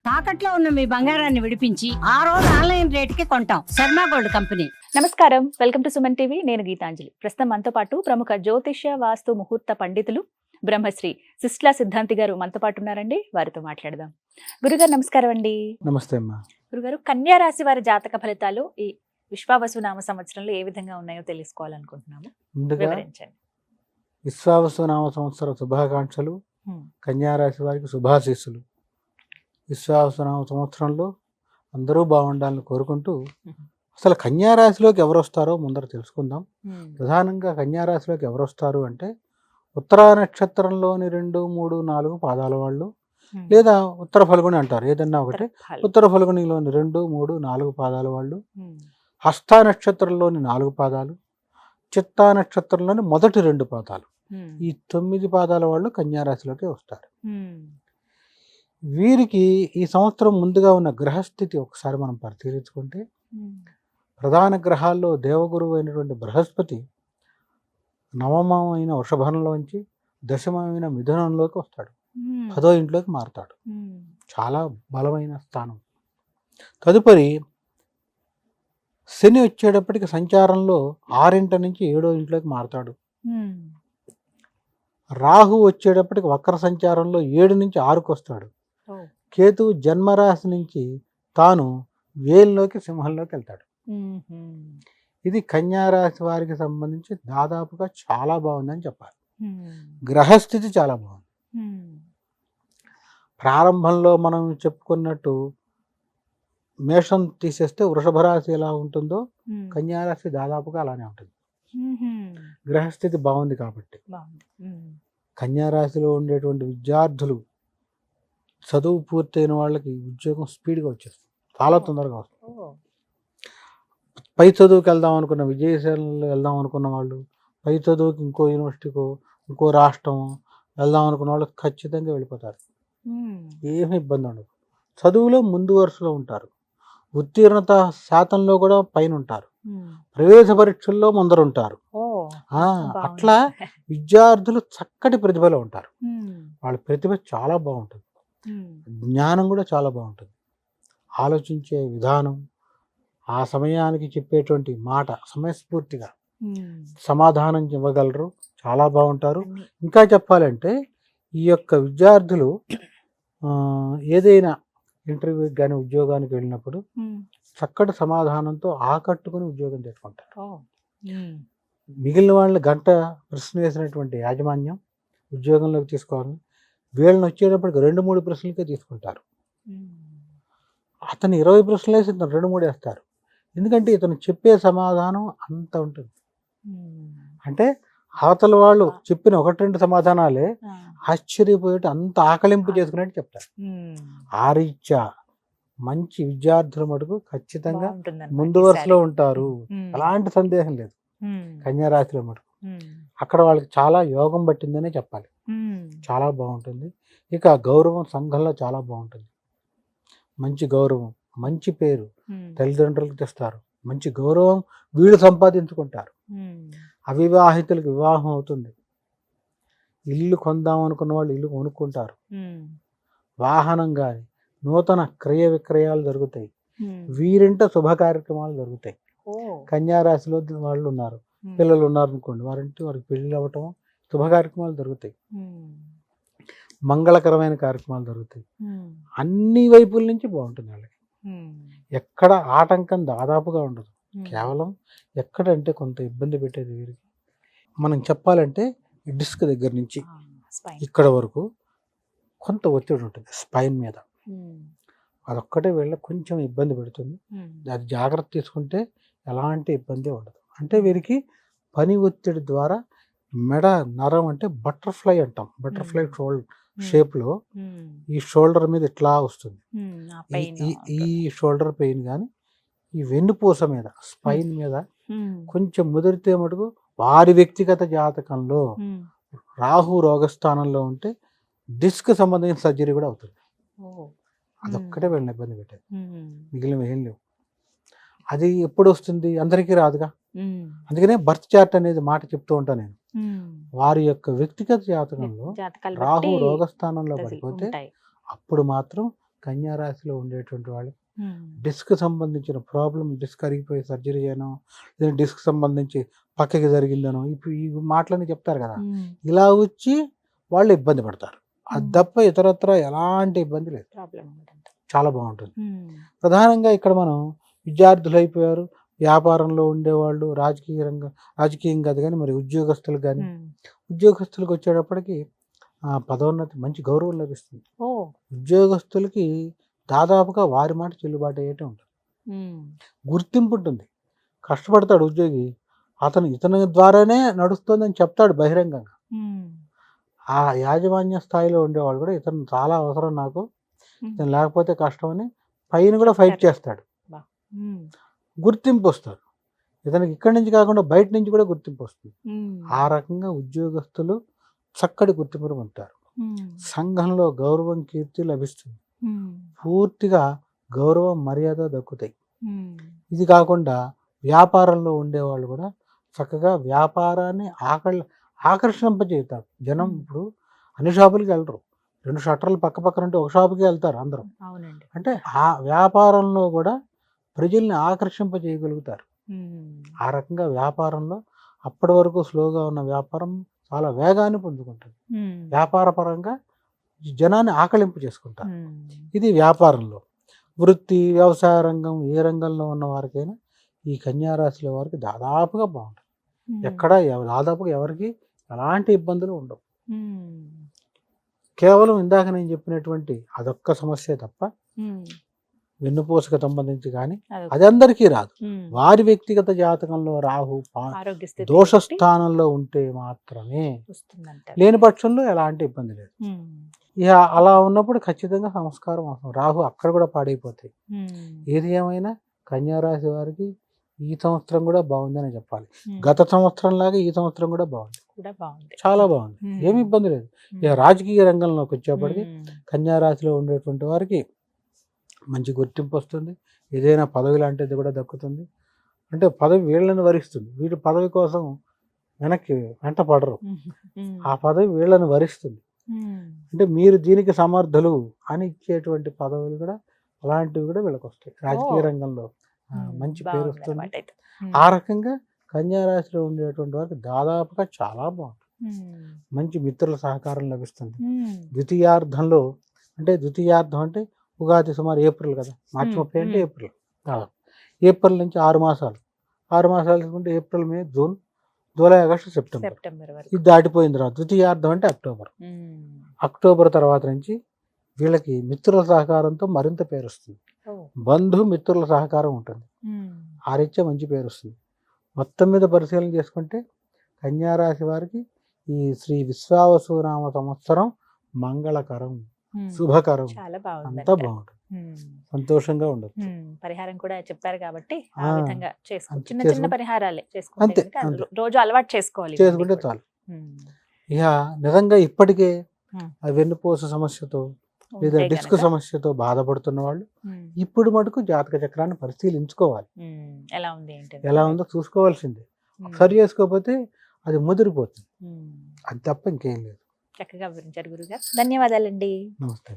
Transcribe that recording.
తాకట్లో ఉన్న మీ బంగారాన్ని విడిపించి ఆ రోజు ఆన్లైన్ రేటుకి కొంటాం. Sharma gold company. నమస్కారం, వెల్కమ్ టు సుమన్ టీవీ. నేను గీతాంజలి. ప్రస్తుతం మనతో పాటు ప్రముఖ జ్యోతిష్య వాస్తు ముహూర్త పండితులు బ్రహ్మశ్రీ సిస్లా సిద్ధాంతి గారు మనతో పాటు ఉన్నారండి. వారితో మాట్లాడదాం. గురుగారు నమస్కారం అండి. నమస్తే అమ్మా. గురుగారు, కన్యా రాశి వారి జాతక ఫలితాలు ఈ విశ్వావసు నామ సంవత్సరంలో ఏ విధంగా ఉన్నాయో తెలుసుకోవాలనుకుంటున్నాము. ముందుగా వివరించండి. విశ్వావసు నామ సంవత్సర శుభాకాంక్షలు. కన్యారాశి వారికి శుభాశీస్సులు. విశ్వావసు నామ సంవత్సరంలో అందరూ బాగుండాలని కోరుకుంటూ అసలు కన్యారాశిలోకి ఎవరు వస్తారో ముందర తెలుసుకుందాం. ప్రధానంగా కన్యారాశిలోకి ఎవరు వస్తారు అంటే ఉత్తరా నక్షత్రంలోని 2, 3, 4 పాదాల వాళ్ళు, లేదా ఉత్తర ఫల్గుని అంటారు, ఏదన్నా ఒకటి. ఉత్తర ఫల్గునిలోని 2, 3, 4 పాదాల వాళ్ళు, హస్తా నక్షత్రంలోని 4 పాదాలు, చిత్తా నక్షత్రంలోని మొదటి 2 పాదాలు, ఈ 9 పాదాల వాళ్ళు కన్యారాశిలోకి వస్తారు. వీరికి ఈ సంవత్సరం ముందుగా ఉన్న గ్రహస్థితి ఒకసారి మనం పరిశీలించుకుంటే, ప్రధాన గ్రహాల్లో దేవగురువు అయినటువంటి బృహస్పతి నవమమైన వృషభంలోంచి దశమమైన మిథునంలోకి వస్తాడు. 10వ ఇంట్లోకి మారుతాడు. చాలా బలమైన స్థానం. తదుపరి శని వచ్చేటప్పటికి సంచారంలో 6 నుంచి 7వ ఇంట్లోకి మారుతాడు. రాహు వచ్చేటప్పటికి వక్ర సంచారంలో 7 నుంచి 6కు వస్తాడు. కేతువు జన్మరాశి నుంచి తాను వేల్లోకి సింహంలోకి వెళ్తాడు. ఇది కన్యారాశి వారికి సంబంధించి దాదాపుగా చాలా బాగుందని చెప్పాలి. గ్రహస్థితి చాలా బాగుంది. ప్రారంభంలో మనం చెప్పుకున్నట్టు మేషం తీసేస్తే వృషభ రాశి ఎలా ఉంటుందో కన్యారాశి దాదాపుగా అలానే ఉంటుంది. గ్రహస్థితి బాగుంది కాబట్టి కన్యారాశిలో ఉండేటువంటి విద్యార్థులు, చదువు పూర్తయిన వాళ్ళకి ఉద్యోగం స్పీడ్గా వచ్చేస్తుంది, చాలా తొందరగా వస్తుంది. పై చదువుకి వెళ్దాం అనుకున్న, విదేశాలలో వెళ్దాం అనుకున్న వాళ్ళు, పై చదువుకి ఇంకో యూనివర్సిటీకో ఇంకో రాష్ట్రం వెళ్దాం అనుకున్న వాళ్ళు ఖచ్చితంగా వెళ్ళిపోతారు. ఏమీ ఇబ్బంది ఉండదు. చదువులో ముందు వరుసలో ఉంటారు. ఉత్తీర్ణత శాతంలో కూడా పైన ఉంటారు. ప్రవేశ పరీక్షల్లో ముందర ఉంటారు. అట్లా విద్యార్థులు చక్కటి ప్రతిభలో ఉంటారు. వాళ్ళ ప్రతిభ చాలా బాగుంటుంది. జ్ఞానం కూడా చాలా బాగుంటుంది. ఆలోచించే విధానం, ఆ సమయానికి చెప్పేటువంటి మాట సమయస్ఫూర్తిగా సమాధానం ఇవ్వగలరు, చాలా బాగుంటారు. ఇంకా చెప్పాలంటే ఈ యొక్క విద్యార్థులు ఏదైనా ఇంటర్వ్యూకి కానీ ఉద్యోగానికి వెళ్ళినప్పుడు చక్కటి సమాధానంతో ఆకట్టుకుని ఉద్యోగం తెచ్చుకుంటారు. మిగిలిన వాళ్ళని గంట ప్రశ్న వేసినటువంటి యాజమాన్యం ఉద్యోగంలోకి తీసుకోవాలని వీళ్ళని వచ్చేటప్పటికి 2-3 ప్రశ్నలకే తీసుకుంటారు. అతను 20 ప్రశ్నలు వేసి ఇతను 2-3 వేస్తారు. ఎందుకంటే ఇతను చెప్పే సమాధానం అంత ఉంటుంది. అంటే అవతల వాళ్ళు చెప్పిన 1-2 సమాధానాలే ఆశ్చర్యపోయేట్టు అంత ఆకలింపు చేసుకునేట్టు చెప్తారు. ఆ రీత్యా మంచి విద్యార్థుల మటుకు ఖచ్చితంగా ముందు వరుసలో ఉంటారు, అలాంటి సందేహం లేదు. కన్యారాశిలో మటుకు అక్కడ వాళ్ళకి చాలా యోగం పట్టిందనే చెప్పాలి. చాలా బాగుంటుంది. ఇక గౌరవం సంఘంలో చాలా బాగుంటుంది. మంచి గౌరవం, మంచి పేరు తల్లిదండ్రులకు తెస్తారు. మంచి గౌరవం వీళ్ళు సంపాదించుకుంటారు. అవివాహితులకు వివాహం అవుతుంది. ఇల్లు కొందాం అనుకున్న వాళ్ళు ఇల్లు కొనుక్కుంటారు. వాహనం కానీ నూతన క్రయ విక్రయాలు జరుగుతాయి. వీరింట శుభ కార్యక్రమాలు జరుగుతాయి. కన్యారాశిలో వాళ్ళు ఉన్నారు, పిల్లలు ఉన్నారు అనుకోండి, వారింటి వారికి పెళ్ళిళ్ళు అవ్వటం, శుభ కార్యక్రమాలు జరుగుతాయి. మంగళకరమైన కార్యక్రమాలు జరుగుతాయి. అన్ని వైపుల నుంచి బాగుంటుంది వాళ్ళకి. ఎక్కడ ఆటంకం దాదాపుగా ఉండదు. కేవలం ఎక్కడంటే కొంత ఇబ్బంది పెట్టేది వీరికి. మనం చెప్పాలంటే ఈ డిస్క్ దగ్గర నుంచి ఇక్కడ వరకు కొంత ఒత్తిడి ఉంటుంది స్పైన్ మీద. అదొక్కటే వీళ్ళకి కొంచెం ఇబ్బంది పెడుతుంది. అది జాగ్రత్త తీసుకుంటే ఎలాంటి ఇబ్బంది ఉండదు. అంటే వీరికి పని ఒత్తిడి ద్వారా మెడ నరం, అంటే బటర్ఫ్లై అంటాం, బటర్ఫ్లై షేప్లో ఈ షోల్డర్ మీద ఇట్లా వస్తుంది. ఈ షోల్డర్ పెయిన్ కానీ ఈ వెన్నుపూస మీద, స్పైన్ మీద కొంచెం ముదిరితే మటుకు వారి వ్యక్తిగత జాతకంలో రాహు రోగస్థానంలో ఉంటే డిస్క్ సంబంధించిన సర్జరీ కూడా అవుతుంది. అదొక్కటే వీళ్ళని ఇబ్బంది పెట్టేది, మిగిలిన ఏం లేవు. అది ఎప్పుడు వస్తుంది, అందరికీ రాదుగా. అందుకనే బర్త్ చార్ట్ అనేది మాట చెప్తూ ఉంటాను నేను. వారి యొక్క వ్యక్తిగత జాతకంలో రాహు రోగస్థానంలో పడిపోతే అప్పుడు మాత్రం కన్యా రాశిలో ఉండేటువంటి వాళ్ళు డిస్క్ సంబంధించిన ప్రాబ్లం, డిస్క్ అరిగిపోయి సర్జరీ చేయడం, లేదా డిస్క్ సంబంధించి పక్కకి జరిగిందనో ఇప్పుడు ఈ మాటలని చెప్తారు కదా, ఇలా వచ్చి వాళ్ళు ఇబ్బంది పడతారు. అది తప్ప ఇతరత్ర ఎలాంటి ఇబ్బంది లేదు, చాలా బాగుంటుంది. ప్రధానంగా ఇక్కడ మనం విద్యార్థులు అయిపోయారు, వ్యాపారంలో ఉండేవాళ్ళు, రాజకీయం కాదు కానీ మరి ఉద్యోగస్తులు కానీ, ఉద్యోగస్తులకు వచ్చేటప్పటికి పదోన్నతి, మంచి గౌరవం లభిస్తుంది. ఉద్యోగస్తులకి దాదాపుగా వారి మాట చెల్లుబాటు అయ్యేటే ఉంటుంది, గుర్తింపు ఉంటుంది. కష్టపడతాడు ఉద్యోగి, ఇతని ద్వారానే నడుస్తుందని చెప్తాడు బహిరంగంగా. ఆ యాజమాన్య స్థాయిలో ఉండేవాళ్ళు కూడా ఇతను చాలా అవసరం నాకు, ఇతను లేకపోతే కష్టం అని పైన కూడా ఫైట్ చేస్తాడు, గుర్తింపు వస్తారు. ఇతనికి ఇక్కడి నుంచి కాకుండా బయట నుంచి కూడా గుర్తింపు వస్తుంది. ఆ రకంగా ఉద్యోగస్తులు చక్కటి గుర్తింపును పొందుతారు. సంఘంలో గౌరవం, కీర్తి లభిస్తుంది. పూర్తిగా గౌరవం, మర్యాద దక్కుతాయి. ఇది కాకుండా వ్యాపారంలో ఉండేవాళ్ళు కూడా చక్కగా వ్యాపారాన్ని ఆకర్షింపజేస్తారు. జనం ఇప్పుడు అన్ని షాపులకి వెళ్ళరు, 2 షట్టర్లు పక్క పక్కన ఉంటే ఒక షాపుకి వెళ్తారు అందరూ. అంటే ఆ వ్యాపారంలో కూడా ప్రజల్ని ఆకర్షింపజేయగలుగుతారు. ఆ రకంగా వ్యాపారంలో అప్పటి వరకు స్లోగా ఉన్న వ్యాపారం చాలా వేగాన్ని పుంజుకుంటుంది. వ్యాపార పరంగా జనాన్ని ఆకలింపు చేసుకుంటారు. ఇది వ్యాపారంలో. వృత్తి, వ్యవసాయ రంగం, ఏ రంగంలో ఉన్న వారికైనా ఈ కన్యా రాశిలో వారికి దాదాపుగా బాగుంటుంది. ఎక్కడ దాదాపుగా ఎవరికి ఎలాంటి ఇబ్బందులు ఉండవు. కేవలం ఇందాక నేను చెప్పినటువంటి అదొక్క సమస్య తప్ప వెన్నుపూసకు సంబంధించి కానీ అది అందరికీ రాదు. వారి వ్యక్తిగత జాతకంలో రాహు దోష స్థానంలో ఉంటే మాత్రమే, లేని పక్షంలో ఎలాంటి ఇబ్బంది లేదు. ఇక అలా ఉన్నప్పుడు ఖచ్చితంగా సంస్కారం అవసరం. రాహు అక్కడ కూడా పాడైపోతాయి. ఏది ఏమైనా కన్యా రాశి వారికి ఈ సంవత్సరం కూడా బాగుందని చెప్పాలి. గత సంవత్సరం లాగా ఈ సంవత్సరం కూడా బాగుంది, చాలా బాగుంది, ఏమి ఇబ్బంది లేదు. ఇక రాజకీయ రంగంలోకి వచ్చేప్పటికి కన్యా రాశిలో ఉండేటువంటి వారికి మంచి గుర్తింపు వస్తుంది. ఏదైనా పదవి లాంటిది కూడా దక్కుతుంది. అంటే పదవి వీళ్ళని వరిస్తుంది, వీళ్ళు పదవి కోసం వెంట పడరు, ఆ పదవి వీళ్ళని వరిస్తుంది. అంటే మీరు దీనికి సమర్థులు అని ఇచ్చేటువంటి పదవులు కూడా అలాంటివి కూడా వీళ్ళకి వస్తాయి. రాజకీయ రంగంలో మంచి పేరు వస్తుంది. ఆ రకంగా కన్యా రాశిలో ఉండేటువంటి వారికి దాదాపుగా చాలా బాగుంటుంది. మంచి మిత్రుల సహకారం లభిస్తుంది. ద్వితీయార్థంలో అంటే ఉగాది సుమారు ఏప్రిల్ కదా, మార్చి 30 అంటే ఏప్రిల్, ఏప్రిల్ నుంచి 6 మాసాలు, 6 మాసాలు తీసుకుంటే ఏప్రిల్, మే, జూన్, జూలై, ఆగస్టు, సెప్టెంబర్ ఇది దాటిపోయిన తర్వాత ద్వితీయార్థం అంటే అక్టోబర్ తర్వాత నుంచి వీళ్ళకి మిత్రుల సహకారంతో మరింత పేరు వస్తుంది. బంధు మిత్రుల సహకారం ఉంటుంది, ఆ రీత్యా మంచి పేరు వస్తుంది. మొత్తం మీద పరిశీలన చేసుకుంటే కన్యా రాశి వారికి ఈ శ్రీ విశ్వావసునామ సంవత్సరం మంగళకరం, శుభకరం, అంతా బాగుంటుంది, సంతోషంగా ఉండదు. పరిహారం కూడా చెప్పారు కాబట్టి ఆ విధంగా చిన్న చిన్న పరిహారాలే చేసుకుంటే రోజు అలవాటు చేసుకుంటే చాలు. ఇక నిజంగా ఇప్పటికే వెన్నుపూస సమస్యతో లేదా డిస్క్ సమస్యతో బాధపడుతున్న వాళ్ళు ఇప్పుడు మటుకు జాతక చక్రాన్ని పరిశీలించుకోవాలి. ఎలా ఉందో చూసుకోవాల్సిందే. సరి చేసుకోకపోతే అది ముదిరిపోతుంది, అది తప్ప ఇంకేం లేదు. చక్కగా వివరించారు గురుగారు, ధన్యవాదాలండి. నమస్తే.